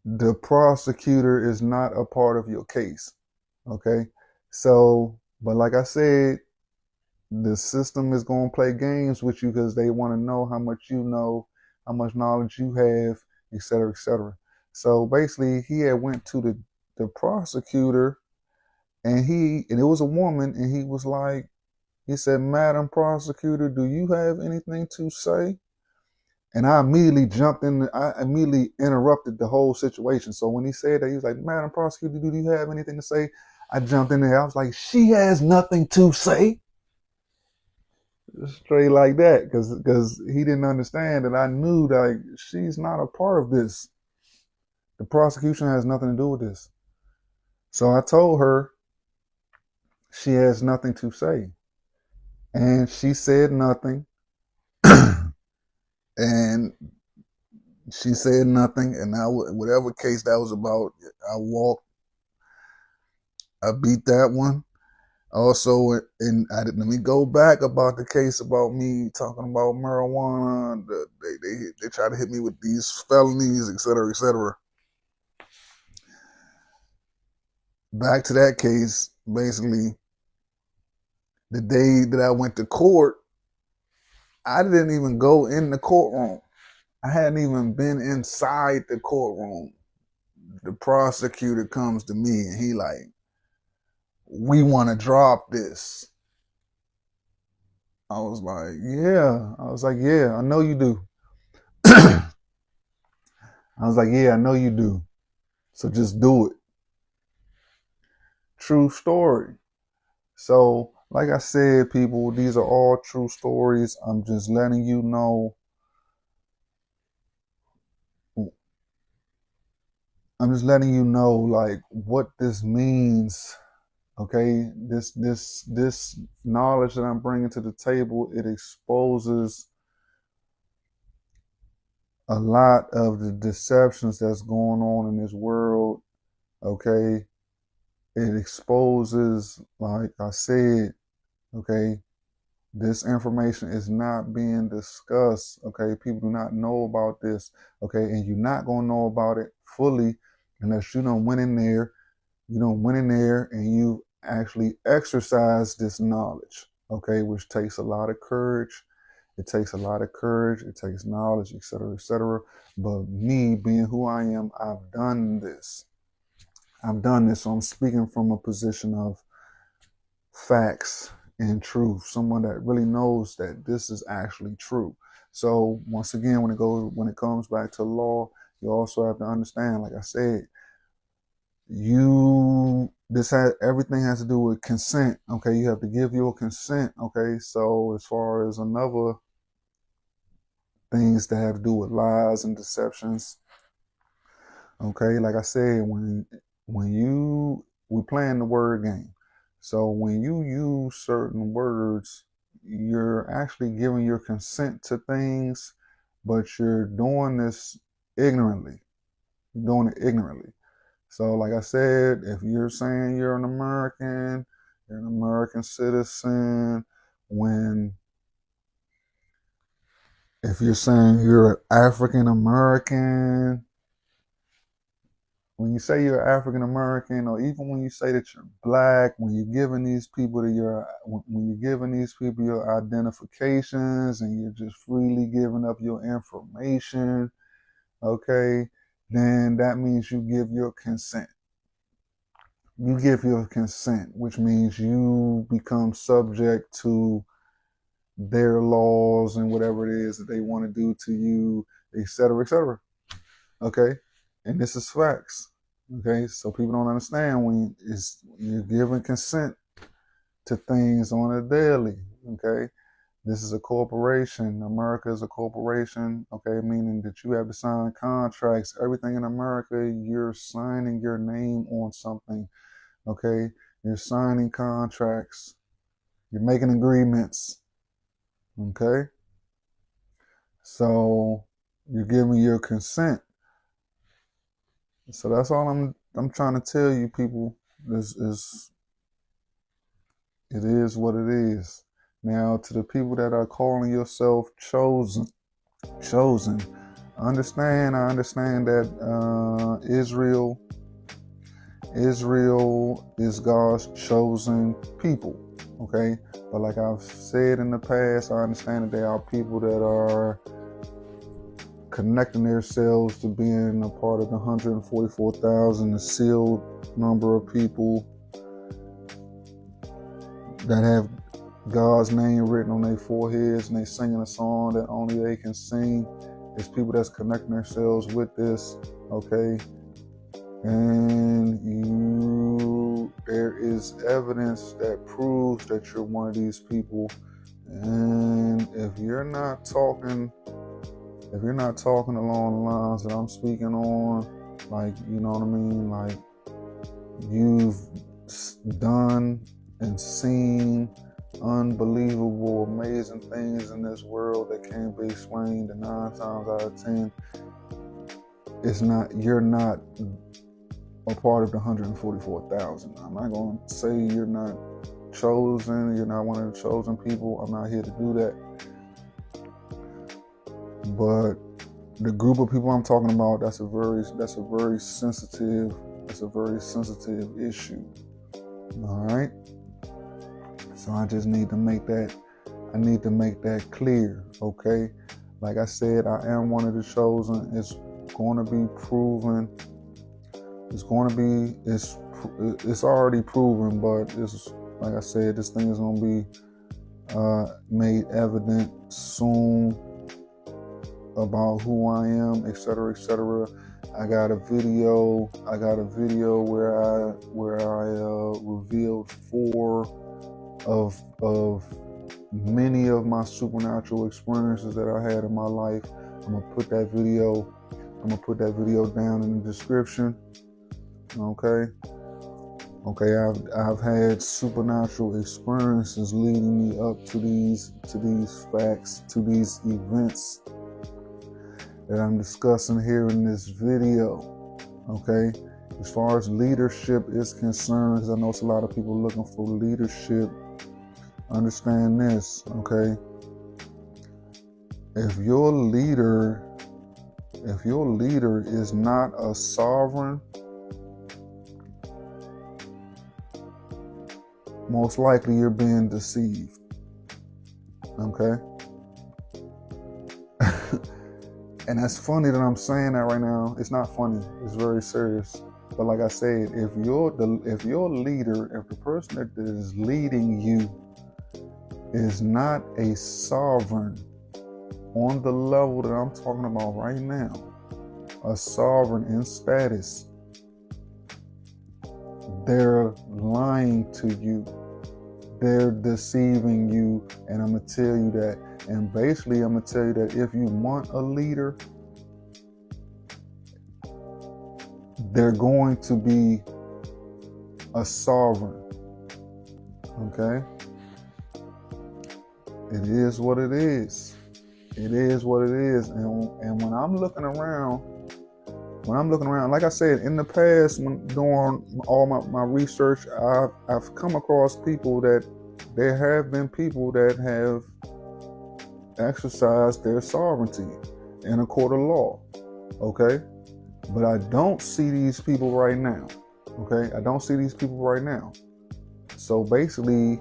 the prosecutor is not a part of your case. Okay? So, but like I said, the system is going to play games with you because they want to know how much you know, how much knowledge you have, et cetera, et cetera. So basically, he had went to the prosecutor, and it was a woman, and he was like, he said, "Madam Prosecutor, do you have anything to say?" And I immediately jumped in. I immediately interrupted the whole situation. So when he said that, he was like, "Madam Prosecutor, do you have anything to say?" I jumped in there. I was like, "She has nothing to say." Straight like that, because he didn't understand that I knew that, like, she's not a part of this. The prosecution has nothing to do with this. So I told her she has nothing to say, and she said nothing. And she said nothing, and whatever case that was about, I beat that one. Also, let me go back about the case about me talking about marijuana. They try to hit me with these felonies, et cetera, et cetera. Back to that case, basically, the day that I went to court, I didn't even go in the courtroom. I hadn't even been inside the courtroom. The prosecutor comes to me and he like, "We want to drop this." I was like, "Yeah, I know you do." I was like, "Yeah, I know you do. So just do it." True story. So, like I said, people, these are all true stories. I'm just letting you know. Like, what this means. Okay, this knowledge that I'm bringing to the table, it exposes a lot of the deceptions that's going on in this world. Okay, it exposes, like I said, okay, this information is not being discussed. Okay, people do not know about this. Okay, and you're not gonna know about it fully unless you don't went in there. You don't went in there and you actually exercise this knowledge. Okay, which takes a lot of courage. It takes a lot of courage. It takes knowledge, et cetera, et cetera. But me being who I am, I've done this. So I'm speaking from a position of facts and truth, someone that really knows that this is actually true. So once again, when it comes back to law, you also have to understand, like I said, everything has to do with consent. Okay, you have to give your consent. Okay, so as far as another things that have to do with lies and deceptions, okay, like I said, we're playing the word game. So when you use certain words, you're actually giving your consent to things, but you're doing this ignorantly. You're doing it ignorantly. So like I said, if you're saying you're an American citizen, if you're saying you're African American, when you say you're African American, or even when you say that you're black, when you're giving these people your identifications, and you're just freely giving up your information, okay, then that means you give your consent. You give your consent, which means you become subject to their laws and whatever it is that they want to do to you, et cetera, et cetera. Okay, and this is facts. Okay, so people don't understand when you're giving consent to things on a daily. Okay, this is a corporation. America is a corporation. Okay, meaning that you have to sign contracts. Everything in America, you're signing your name on something. Okay, you're signing contracts. You're making agreements. Okay, So you give me your consent. So that's all I'm trying to tell you people. Is it is what it is. Now to the people that are calling yourself chosen, I understand that Israel is God's chosen people. Okay, but like I've said in the past, I understand that there are people that are connecting themselves to being a part of the 144,000, the sealed number of people that have God's name written on their foreheads, and they singing a song that only they can sing. It's people that's connecting themselves with this, okay? And there is evidence that proves that you're one of these people. And if you're not talking along the lines that I'm speaking on, like, you know what I mean, like you've done and seen unbelievable, amazing things in this world that can't be explained, and 9 times out of 10, you're not a part of the 144,000. I'm not going to say you're not chosen, you're not one of the chosen people. I'm not here to do that. But the group of people I'm talking about, that's a very sensitive issue. All right. So I just need to make that clear, okay? Like I said, I am one of the chosen. It's going to be proven. It's already proven, but it's like I said, this thing is going to be made evident soon about who I am, etc., etc. I got a video where I revealed 4 of many of my supernatural experiences that I had in my life. I'm gonna put that video down in the description. Okay, I've had supernatural experiences leading me up to these facts, to these events that I'm discussing here in this video. Okay, as far as leadership is concerned, because I know it's a lot of people looking for leadership. Understand this, okay? If your leader is not a sovereign, most likely you're being deceived. Okay? And that's funny that I'm saying that right now. It's not funny. It's very serious. But like I said, if your leader, if the person that is leading you is not a sovereign on the level that I'm talking about right now, a sovereign in status, they're lying to you. They're deceiving you, and I'm going to tell you that. And basically, I'm going to tell you that if you want a leader, they're going to be a sovereign. Okay? It is what it is. It is what it is. And when I'm looking around, like I said, in the past, when doing all my research, I've come across people that there have been people that have exercised their sovereignty in a court of law. Okay? But I don't see these people right now. Okay? I don't see these people right now. So basically,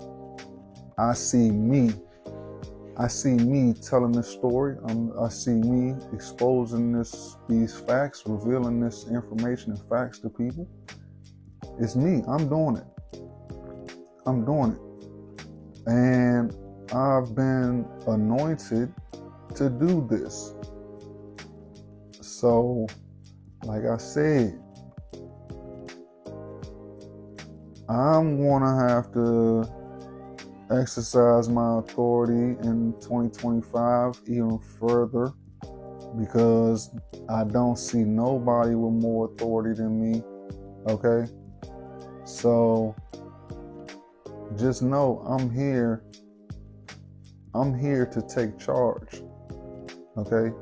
I see me telling this story. I see me exposing these facts, revealing this information and facts to people. It's me. I'm doing it. And I've been anointed to do this. So, like I said, I'm gonna have to exercise my authority in 2025 even further, because I don't see nobody with more authority than me. Okay? So just know I'm here to take charge. Okay?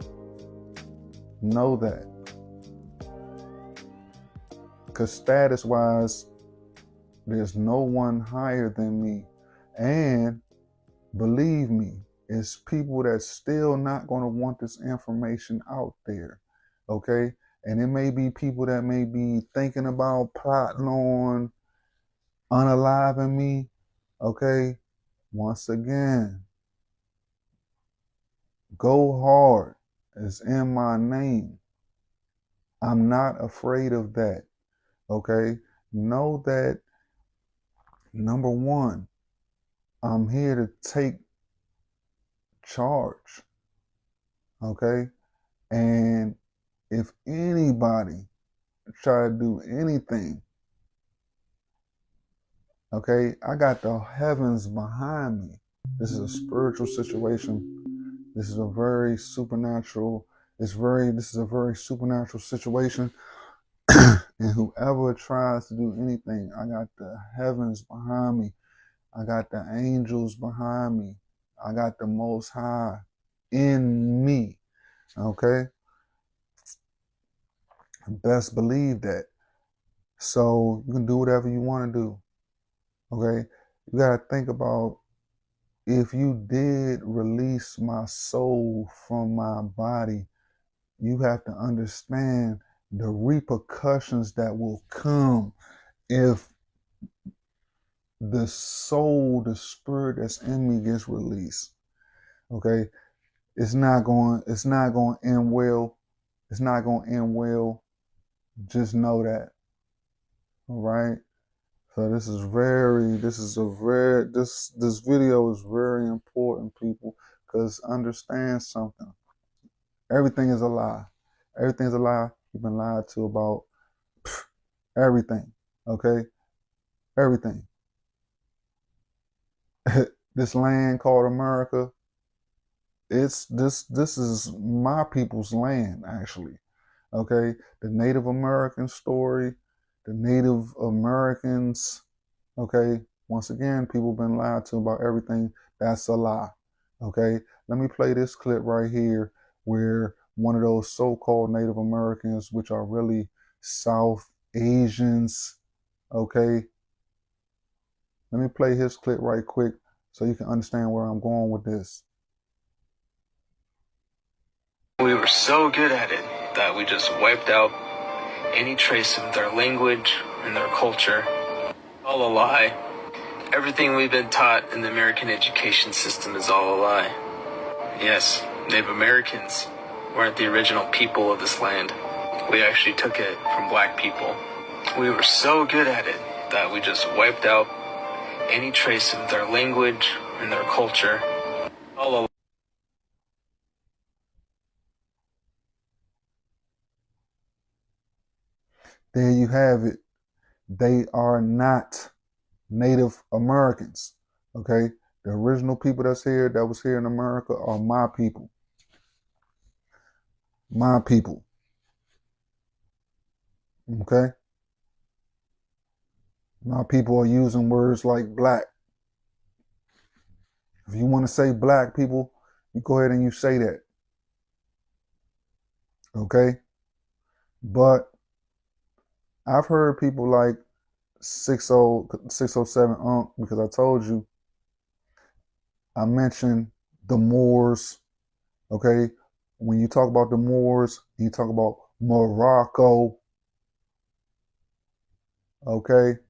Know that. Because status-wise, there's no one higher than me. And believe me, it's people that's still not going to want this information out there. Okay? And it may be people that may be thinking about plotting on unaliving me. Okay? Once again, go hard is in my name. I'm not afraid of that. Okay? Know that, number one, I'm here to take charge. Okay? And if anybody try to do anything, okay, I got the heavens behind me. This is a spiritual situation. This is a very supernatural. This is a very supernatural situation. And whoever tries to do anything, I got the heavens behind me. I got the angels behind me. I got the Most High in me. Okay? Best believe that. So you can do whatever you want to do. Okay? You got to think about, if you did release my soul from my body, you have to understand the repercussions that will come if the soul, the spirit that's in me gets released. Okay? It's not going to end well. It's not going to end well. Just know that. All right? So this video is very important, people, because understand something. Everything is a lie. Everything is a lie. You've been lied to about everything. Okay? Everything. This land called America, this is my people's land, actually. Okay? The Native American story, the Native Americans, okay? Once again, people been lied to about everything. That's a lie. Okay? Let me play this clip right here where one of those so-called Native Americans, which are really South Asians, okay? Let me play his clip right quick so you can understand where I'm going with this. We were so good at it that we just wiped out any trace of their language and their culture. All a lie. Everything we've been taught in the American education system is all a lie. Yes, Native Americans weren't the original people of this land. We actually took it from black people. We were so good at it that we just wiped out any trace of their language and their culture. All a lie. There you have it. They are not Native Americans. Okay? The original people that was here in America are my people. My people. Okay? My people are using words like black. If you want to say black people, you go ahead and you say that. Okay? But I've heard people like 607 because I told you, I mentioned the Moors. Okay? When you talk about the Moors, you talk about Morocco. Okay?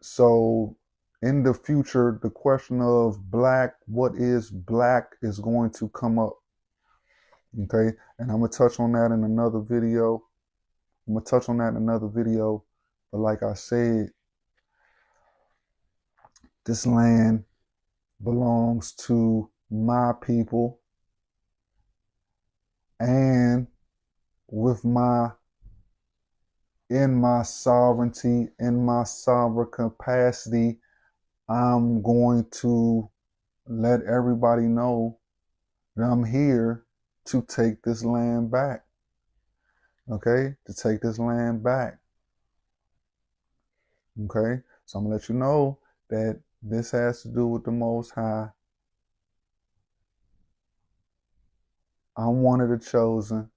So in the future, the question of black, what is black, is going to come up. Okay? And I'm going to touch on that in another video. But like I said, this land belongs to my people. And in my sovereignty, in my sovereign capacity, I'm going to let everybody know that I'm here to take this land back. Okay? To take this land back. Okay? So I'm going to let you know that this has to do with the Most High. I'm one of the chosen.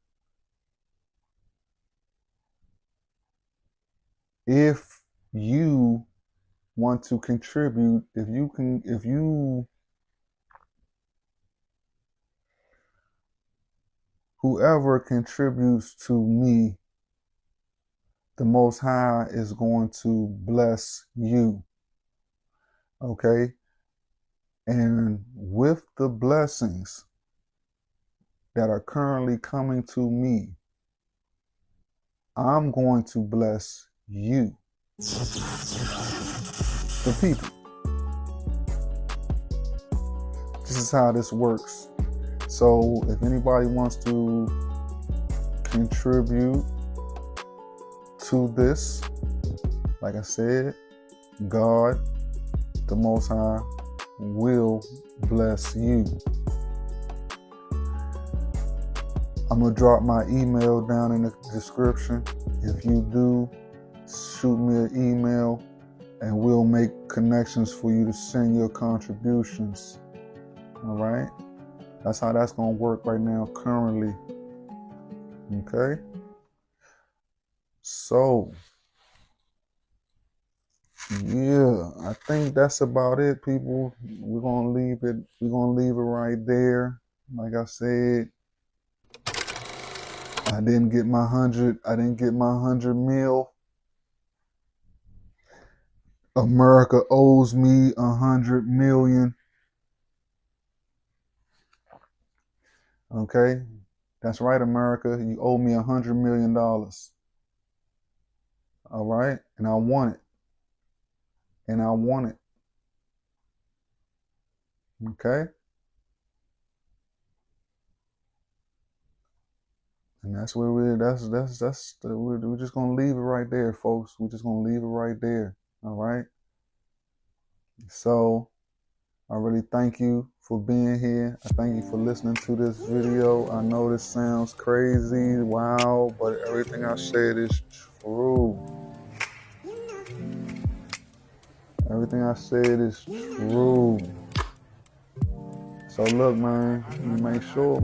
If you want to contribute, whoever contributes to me, the Most High is going to bless you. Okay? And with the blessings that are currently coming to me, I'm going to bless you, the people. This is how this works. So if anybody wants to contribute to this, like I said, God, the Most High, will bless you. I'm going to drop my email down in the description. If you do, shoot me an email and we'll make connections for you to send your contributions. All right? That's how that's going to work right now, currently. Okay? So, yeah, I think that's about it, people. We're going to leave it right there. Like I said, I didn't get my 100 mil. America owes me 100 million. Okay? That's right, America. You owe me $100 million. All right? And I want it. Okay? And that's where we're just gonna leave it right there, folks. We're just gonna leave it right there. All right. So I really thank you for being here. I thank you for listening to this video. I know this sounds crazy, wow, but everything I said is true. Everything I said is true. So look, man, you make sure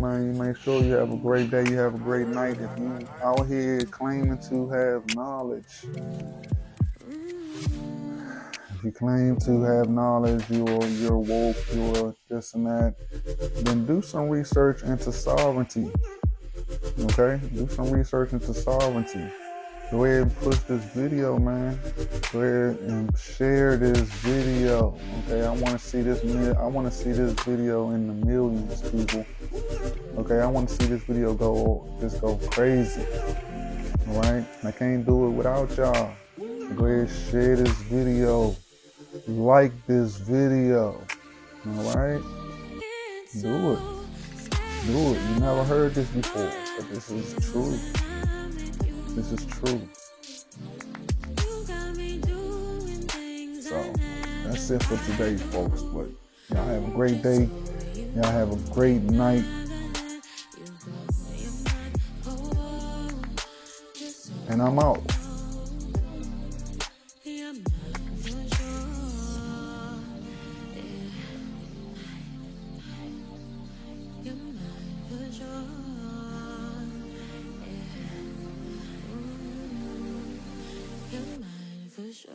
you have a great day, you have a great night. If you out here claiming to have knowledge, if you claim to have knowledge, you're woke, you're this and that, then do some research into sovereignty. Okay? Do some research into sovereignty. Go ahead and push this video, man. Go ahead and share this video. Okay, I want to see this video in the millions, people. Okay, I want to see this video go crazy. All right, I can't do it without y'all. Go ahead and share this video. Like this video. All right, do it. You never heard this before, but this is true. This is true. So that's it for today, folks. But y'all have a great day. Y'all have a great night. And I'm out. For sure.